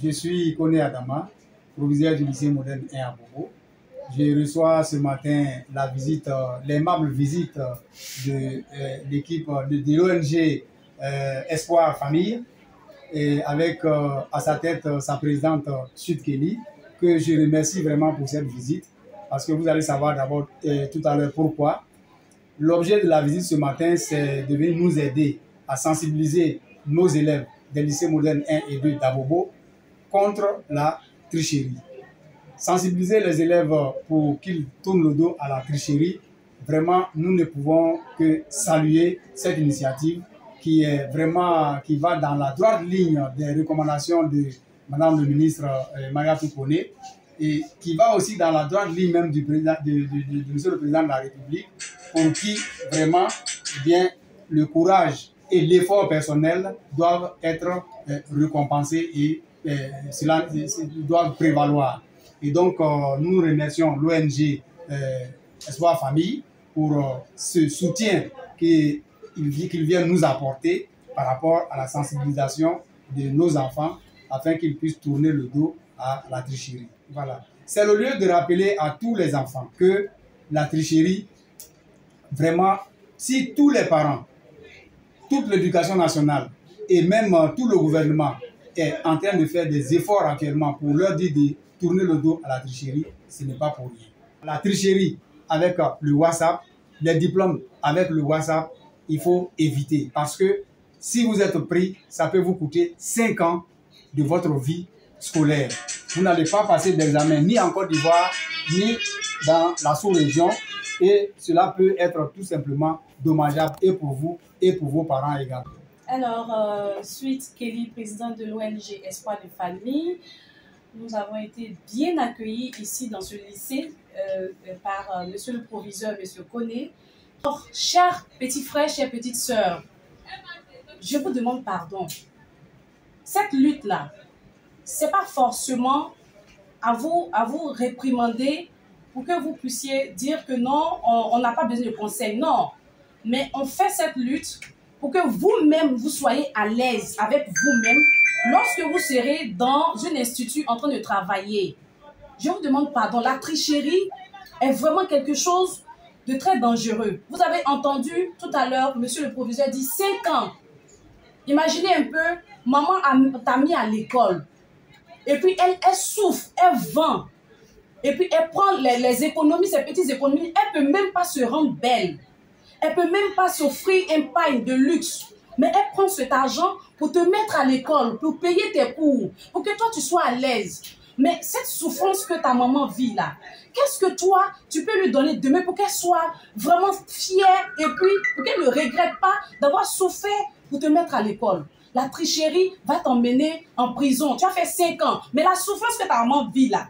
Je suis Koné Adama, proviseur du lycée moderne 1 à Bobo. Je reçois ce matin la visite, l'aimable visite de l'équipe de l'ONG Espoir Famille, et avec à sa tête sa présidente Sud Kelly, que je remercie vraiment pour cette visite, parce que vous allez savoir d'abord tout à l'heure pourquoi. L'objet de la visite ce matin, c'est de venir nous aider à sensibiliser nos élèves des lycées modernes 1 et 2 d'Abobo contre la tricherie. Sensibiliser les élèves pour qu'ils tournent le dos à la tricherie, vraiment, nous ne pouvons que saluer cette initiative qui est vraiment, qui va dans la droite ligne des recommandations de Madame le ministre Mariatou Koné, et qui va aussi dans la droite ligne même du président, de Monsieur le Président de la République, pour qui vraiment, eh bien, le courage et l'effort personnel doivent être récompensés et cela doit prévaloir. Et donc, nous remercions l'ONG Espoir Famille pour ce soutien qu'il vient nous apporter par rapport à la sensibilisation de nos enfants afin qu'ils puissent tourner le dos à la tricherie. Voilà. C'est le lieu de rappeler à tous les enfants que la tricherie, vraiment, si tous les parents, toute l'éducation nationale et même tout le gouvernement est en train de faire des efforts actuellement pour leur dire de tourner le dos à la tricherie, ce n'est pas pour rien. La tricherie avec le WhatsApp, les diplômes avec le WhatsApp, il faut éviter parce que si vous êtes pris, ça peut vous coûter 5 ans de votre vie scolaire. Vous n'allez pas passer d'examen ni en Côte d'Ivoire, ni dans la sous-région, et cela peut être tout simplement dommageable et pour vous et pour vos parents également. Alors, Sud Kelly, présidente de l'ONG Espoir de Famille, nous avons été bien accueillis ici dans ce lycée par monsieur le proviseur, monsieur Koné. Alors, chers petits frères, chères petites sœurs, je vous demande pardon. Cette lutte-là, ce n'est pas forcément à vous réprimander pour que vous puissiez dire que non, on n'a pas besoin de conseils. Non, mais on fait cette lutte pour que vous-même, vous soyez à l'aise avec vous-même lorsque vous serez dans un institut en train de travailler. Je vous demande pardon, la tricherie est vraiment quelque chose de très dangereux. Vous avez entendu tout à l'heure, monsieur le proviseur dit 5 ans. Imaginez un peu, maman t'a mis à l'école. Et puis elle souffre, elle vend. Et puis elle prend les économies, ces petites économies, elle ne peut même pas se rendre belle. Elle ne peut même pas s'offrir un pain de luxe. Mais elle prend cet argent pour te mettre à l'école, pour payer tes cours, pour que toi tu sois à l'aise. Mais cette souffrance que ta maman vit là, qu'est-ce que toi tu peux lui donner demain pour qu'elle soit vraiment fière et puis pour qu'elle ne regrette pas d'avoir souffert pour te mettre à l'école? La tricherie va t'emmener en prison. Tu as fait 5 ans. Mais la souffrance que ta maman vit là,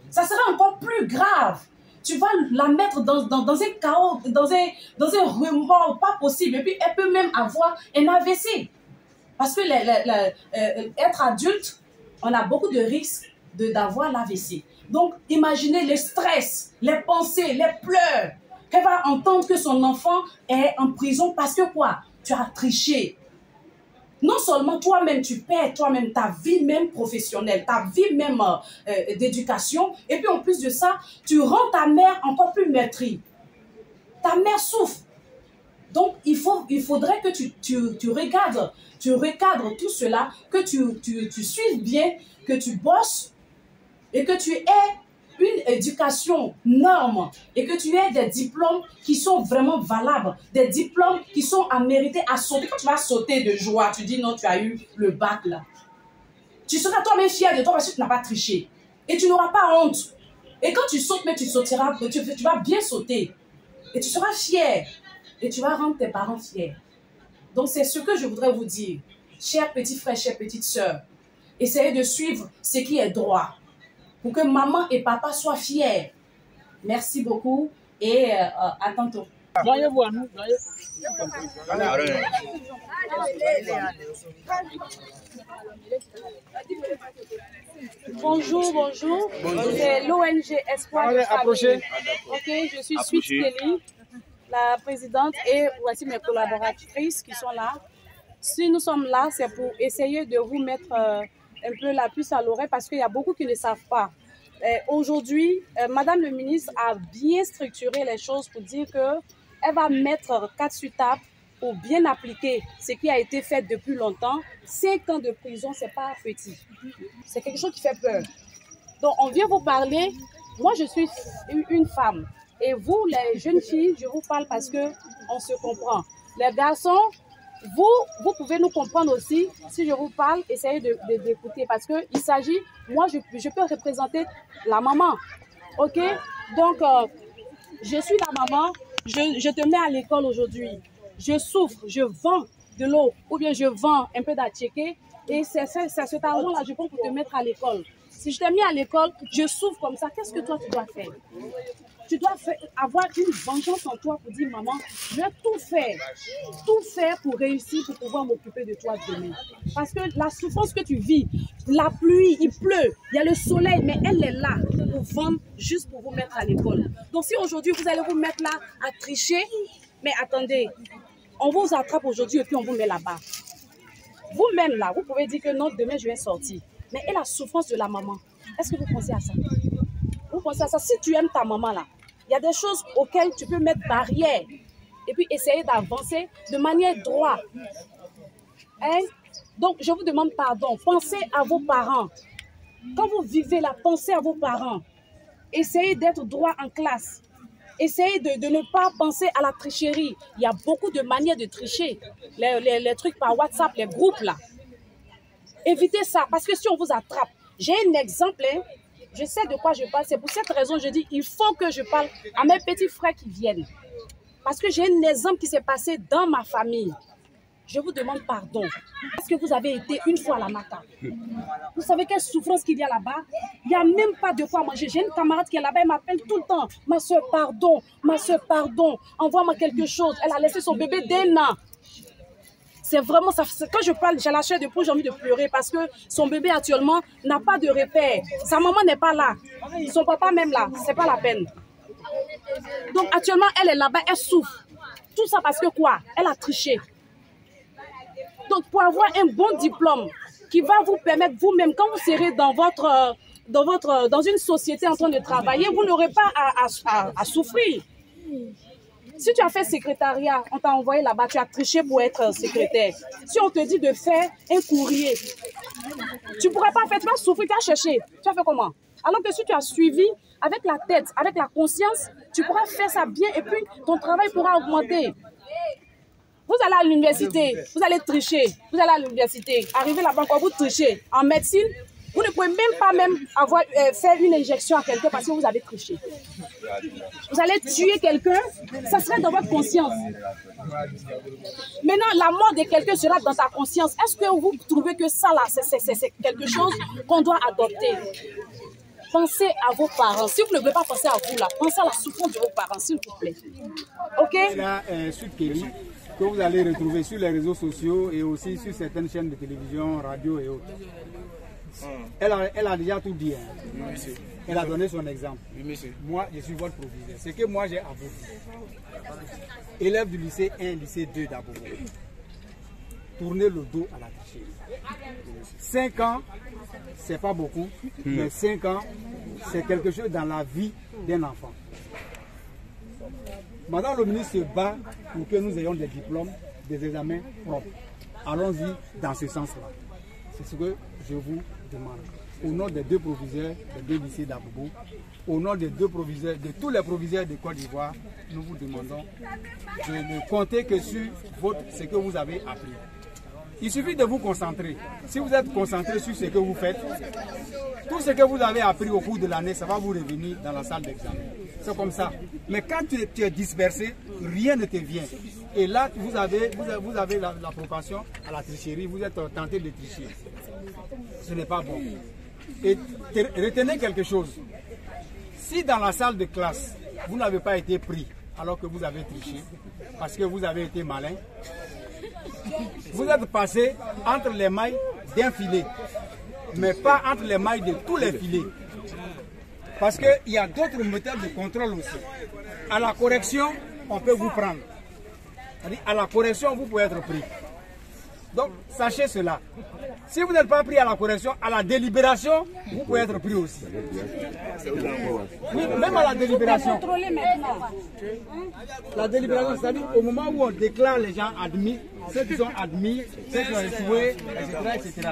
ça sera encore plus grave. Tu vas la mettre dans un chaos, dans un remords pas possible. Et puis, elle peut même avoir un AVC. Parce que être adulte, on a beaucoup de risques d'avoir l'AVC. Donc, imaginez le stress, les pensées, les pleurs. Elle va entendre que son enfant est en prison parce que quoi? Tu as triché. Non seulement toi-même, tu perds toi-même ta vie même professionnelle, ta vie même d'éducation, et puis en plus de ça, tu rends ta mère encore plus meurtrie. Ta mère souffre. Donc, il faudrait que tu recadres tout cela, que tu suives bien, que tu bosses et que tu aies une éducation norme et que tu aies des diplômes qui sont vraiment valables, des diplômes qui sont à mériter, à sauter. Quand tu vas sauter de joie, tu dis non, tu as eu le bac là. Tu seras toi-même fier de toi parce que tu n'as pas triché. Et tu n'auras pas honte. Et quand tu sautes, mais tu sauteras, tu vas bien sauter. Et tu seras fier. Et tu vas rendre tes parents fiers. Donc c'est ce que je voudrais vous dire. Chers petits frères, chères petites sœurs, essayez de suivre ce qui est droit. Pour que maman et papa soient fiers. Merci beaucoup et à tantôt. Bonjour, bonjour. C'est l'ONG Espoir de Famille. Ok, je suis Sud Kelly. la présidente et voici mes collaboratrices qui sont là. Si nous sommes là, c'est pour essayer de vous mettre un peu la puce à l'oreille parce qu'il y a beaucoup qui ne savent pas. Aujourd'hui, Madame le ministre a bien structuré les choses pour dire qu'elle va mettre 4 sur table pour bien appliquer ce qui a été fait depuis longtemps. 5 ans de prison, ce n'est pas petit. C'est quelque chose qui fait peur. Donc, on vient vous parler. Moi, je suis une femme. Et vous, les jeunes filles, je vous parle parce qu'on se comprend. Les garçons, vous pouvez nous comprendre aussi. Si je vous parle, essayez d'écouter. Parce qu'il s'agit, moi, je peux représenter la maman. OK? Donc, je suis la maman. Je te mets à l'école aujourd'hui. Je souffre, je vends de l'eau ou bien je vends un peu d'atchéké. Et c'est cet argent-là, je prends pour te mettre à l'école. Si je t'ai mis à l'école, je souffre comme ça. Qu'est-ce que toi, tu dois faire? Tu dois avoir une vengeance en toi pour dire, maman, je vais tout faire pour réussir, pour pouvoir m'occuper de toi demain. Parce que la souffrance que tu vis, la pluie, il pleut, il y a le soleil, mais elle est là pour vendre, juste pour vous mettre à l'école. Donc si aujourd'hui, vous allez vous mettre là à tricher, mais attendez, on vous attrape aujourd'hui et puis on vous met là-bas. Vous-même là, vous pouvez dire que non, demain je vais sortir. Mais et la souffrance de la maman, est-ce que vous pensez à ça? Vous pensez à ça? Si tu aimes ta maman là, il y a des choses auxquelles tu peux mettre barrière et puis essayer d'avancer de manière droite. Hein? Donc, je vous demande pardon. Pensez à vos parents. Quand vous vivez là, pensez à vos parents. Essayez d'être droit en classe. Essayez de ne pas penser à la tricherie. Il y a beaucoup de manières de tricher. Les trucs par WhatsApp, les groupes là. Évitez ça, parce que si on vous attrape, j'ai un exemple, hein, je sais de quoi je parle, c'est pour cette raison que je dis, il faut que je parle à mes petits frères qui viennent. Parce que j'ai un exemple qui s'est passé dans ma famille. Je vous demande pardon. Est-ce que vous avez été une fois à la Mata? Vous savez quelle souffrance qu'il y a là-bas? Il n'y a même pas de quoi manger. J'ai une camarade qui est là-bas, elle m'appelle tout le temps. Ma soeur, pardon, envoie-moi quelque chose. Elle a laissé son bébé d'1 an. C'est vraiment ça. Quand je parle, j'ai la chair de poule, j'ai envie de pleurer parce que son bébé actuellement n'a pas de repère. Sa maman n'est pas là. Son papa même là. C'est pas la peine. Donc actuellement, elle est là-bas, elle souffre. Tout ça parce que quoi? Elle a triché. Donc pour avoir un bon diplôme qui va vous permettre vous-même, quand vous serez dans une société en train de travailler, vous n'aurez pas à souffrir. Si tu as fait secrétariat, on t'a envoyé là-bas, tu as triché pour être secrétaire. Si on te dit de faire un courrier, tu ne pourras pas faire, tu vas souffrir, tu vas chercher. Tu vas faire comment? Alors que si tu as suivi avec la tête, avec la conscience, tu pourras faire ça bien et puis ton travail pourra augmenter. Vous allez à l'université, vous allez tricher, vous allez à l'université, arrivez là-bas, vous trichez. En médecine, vous ne pouvez même pas faire une injection à quelqu'un parce que vous avez triché. Vous allez tuer quelqu'un, ça serait dans votre conscience. Maintenant, la mort de quelqu'un sera dans ta conscience. Est-ce que vous trouvez que ça, là, c'est quelque chose qu'on doit adopter? Pensez à vos parents. Si vous ne voulez pas penser à vous, là, pensez à la souffrance de vos parents, s'il vous plaît. OK? Là, Sweet Kelly, que vous allez retrouver sur les réseaux sociaux et aussi sur certaines chaînes de télévision, radio et autres. Elle a déjà tout dit. Hein. Oui, elle a donné son exemple. Oui, moi, je suis votre proviseur. C'est que moi, j'ai à vous dire. Élève du lycée 1, lycée 2 d'Abobo. Tournez le dos à la tricherie. 5 ans, c'est pas beaucoup, mais 5 ans, c'est quelque chose dans la vie d'un enfant. Madame le ministre se bat pour que nous ayons des diplômes, des examens propres. Allons-y dans ce sens-là. C'est ce que je vous demande. Au nom des 2 proviseurs des 2 lycées d'Abobo, au nom des 2 proviseurs, de tous les proviseurs de Côte d'Ivoire, nous vous demandons de ne compter que sur ce que vous avez appris. Il suffit de vous concentrer. Si vous êtes concentré sur ce que vous faites, tout ce que vous avez appris au cours de l'année, ça va vous revenir dans la salle d'examen. C'est comme ça. Mais quand tu es dispersé, rien ne te vient. Et là, vous avez la propension à la tricherie, vous êtes tenté de tricher. Ce n'est pas bon. Et retenez quelque chose. Si dans la salle de classe, vous n'avez pas été pris alors que vous avez triché, parce que vous avez été malin, vous êtes passé entre les mailles d'un filet, mais pas entre les mailles de tous les filets. Parce qu'il y a d'autres méthodes de contrôle aussi. À la correction, on peut vous prendre. À la correction, vous pouvez être pris. Donc, sachez cela. Si vous n'êtes pas pris à la correction, à la délibération, vous pouvez être pris aussi. Oui, même à la délibération. La délibération, c'est-à-dire au moment où on déclare les gens admis, ceux qui sont admis, ceux qui ont échoué, etc.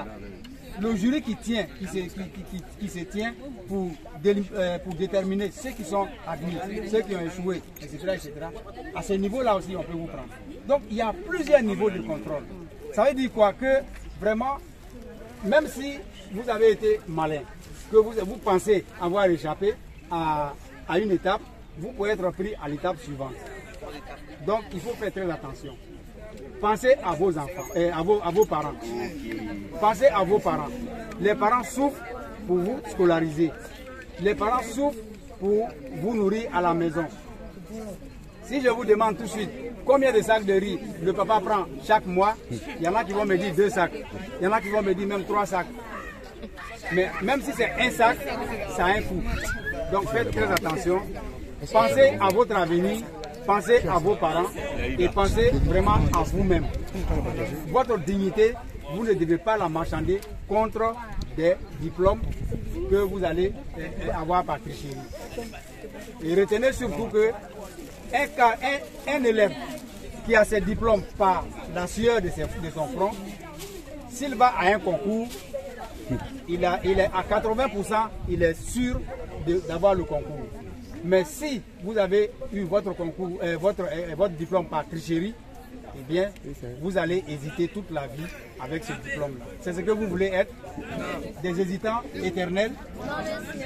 Le jury qui se tient pour déterminer ceux qui sont admis, ceux qui ont échoué, etc. À ce niveau-là aussi, on peut vous prendre. Donc, il y a plusieurs niveaux de contrôle. Ça veut dire quoi? Que vraiment, même si vous avez été malin, que vous pensez avoir échappé à une étape, vous pouvez être pris à l'étape suivante. Donc, il faut faire très attention. Pensez à vos enfants, à vos parents. Pensez à vos parents. Les parents souffrent pour vous scolariser. Les parents souffrent pour vous nourrir à la maison. Si je vous demande tout de suite combien de sacs de riz le papa prend chaque mois, il y en a qui vont me dire 2 sacs. Il y en a qui vont me dire même 3 sacs. Mais même si c'est un sac, ça a un coût. Donc faites très attention. Pensez à votre avenir. Pensez à vos parents et pensez vraiment à vous-même. Votre dignité, vous ne devez pas la marchander contre des diplômes que vous allez avoir par tricherie. Et retenez surtout que un élève qui a ses diplômes par la sueur de son front, s'il va à un concours, il est à 80%, il est sûr d'avoir le concours. Mais si vous avez eu votre concours, votre diplôme par tricherie, eh bien, vous allez hésiter toute la vie avec ce diplôme-là. C'est ce que vous voulez être, des hésitants éternels.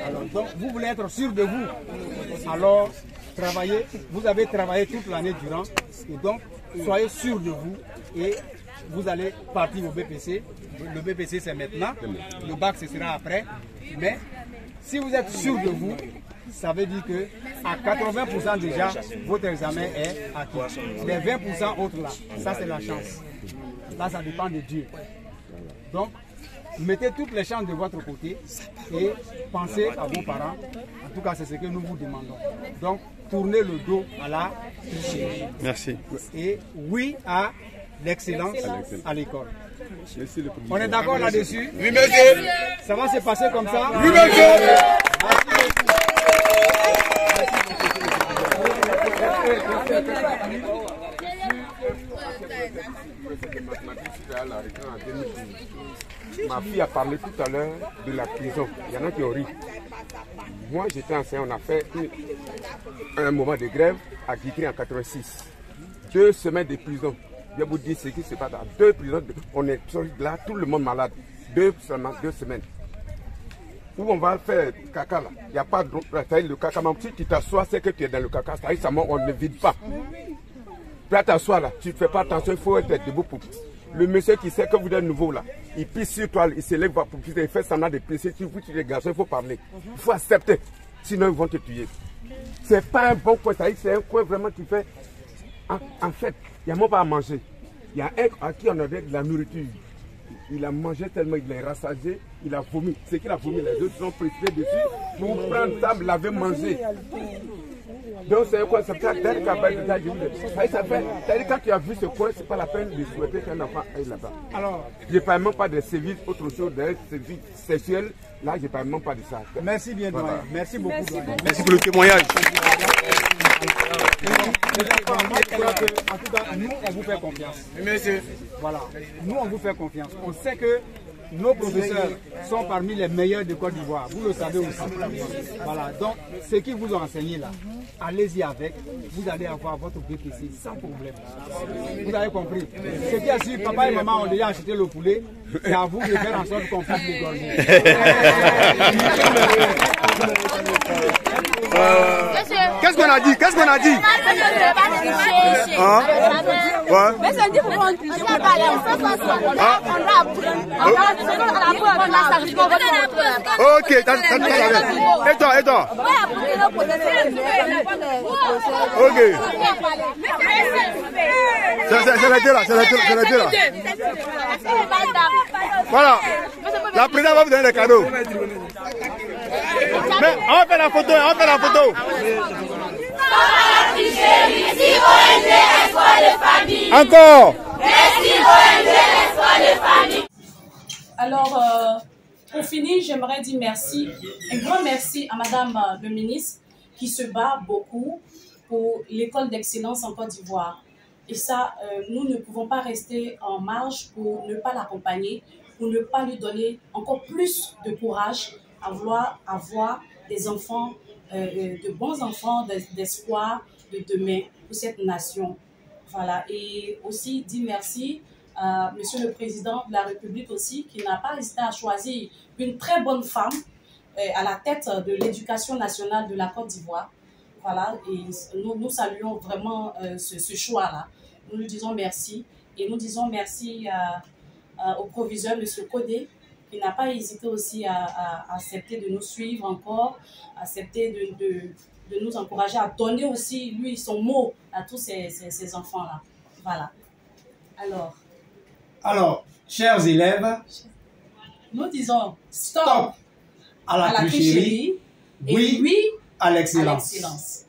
Alors, donc, vous voulez être sûr de vous. Alors, travaillez. Vous avez travaillé toute l'année durant. Et donc, soyez sûr de vous et vous allez partir au BPC. Le BPC, c'est maintenant. Le bac, ce sera après. Mais si vous êtes sûr de vous, ça veut dire que à 80% déjà, votre examen est acquis. Les 20% autres là, ça c'est la chance. Là, ça dépend de Dieu. Donc, mettez toutes les chances de votre côté et pensez à vos parents. En tout cas, c'est ce que nous vous demandons. Donc, tournez le dos à la tricherie. Merci. Et oui à l'excellence à l'école. On est d'accord là-dessus? Oui, monsieur. Ça va se passer comme ça? Oui, monsieur. Ma fille a parlé tout à l'heure de la prison. Il y en a qui ont ri. Moi, j'étais enseignant, on a fait un moment de grève à Guitry en 86. 2 semaines de prison. Je vais vous dire ce qui se passe dans 2 prisons. On est là, tout le monde malade. 2 semaines. Où on va faire caca là. Il n'y a pas de le caca. Même si tu t'assois, c'est que tu es dans le caca. Ça on ne vide pas. Tu vas t'asseoir là. Tu ne fais pas attention, il faut être debout pour. Le monsieur qui sait que vous êtes nouveau là, il pisse sur toi, il se lève pour pisser, il fait semblant de pisser. Si vous êtes des garçons, il faut parler. Il faut accepter. Sinon, ils vont te tuer. C'est pas un bon coin. C'est un coin vraiment qui fait. En fait, il n'y a même pas à manger. Il y a un à qui on a donné de la nourriture. Il a mangé tellement, il est rassasié, il a vomi. C'est qu'il a vomi, les autres sont précipités dessus pour prendre ça, l'avait mangé. Donc c'est un coin, c'est ça, quand tu as vu ce coin, c'est pas la peine de souhaiter qu'un enfant aille là-bas. Alors, je ne parle même pas de services, autre chose, de services sexuels, là je ne parle même pas de ça. Merci bien, voilà. Merci beaucoup. Merci pour le témoignage. En tout cas, nous, on vous fait confiance. Monsieur. Voilà, nous, on vous fait confiance. On sait que nos professeurs sont parmi les meilleurs de Côte d'Ivoire. Vous le savez aussi. Voilà, donc, ce qu'ils vous ont enseigné là, allez-y avec. Vous allez avoir votre BPC sans problème. Vous avez compris. Ce qui a su, papa et maman ont déjà acheté le poulet. C'est à vous de faire en sorte qu'on puisse l'égorger. Qu'est-ce qu'on a dit? Qu'est-ce qu'on a dit? Hein? Ouais. Ok, et toi? Ok. C'est la deux là. Voilà. La présidente va vous donner les cadeaux. Mais on fait la photo, Encore. Alors, pour finir, j'aimerais dire merci, un grand merci à Madame le ministre qui se bat beaucoup pour l'école d'excellence en Côte d'Ivoire. Et ça, nous ne pouvons pas rester en marge pour ne pas l'accompagner, pour ne pas lui donner encore plus de courage à vouloir avoir des enfants, de bons enfants, d'espoir, de demain pour cette nation. Voilà. Et aussi dire merci à Monsieur le Président de la République aussi, qui n'a pas hésité à choisir une très bonne femme à la tête de l'éducation nationale de la Côte d'Ivoire. Voilà, et nous saluons vraiment ce choix-là. Nous lui disons merci. Et nous disons merci au proviseur, M. Kodé, qui n'a pas hésité aussi à accepter de nous suivre encore, accepter de nous encourager à donner aussi, lui, son mot à tous ces enfants-là. Voilà. Alors, chers élèves, nous disons stop à la tricherie, et oui à à l'excellence. l'excellence.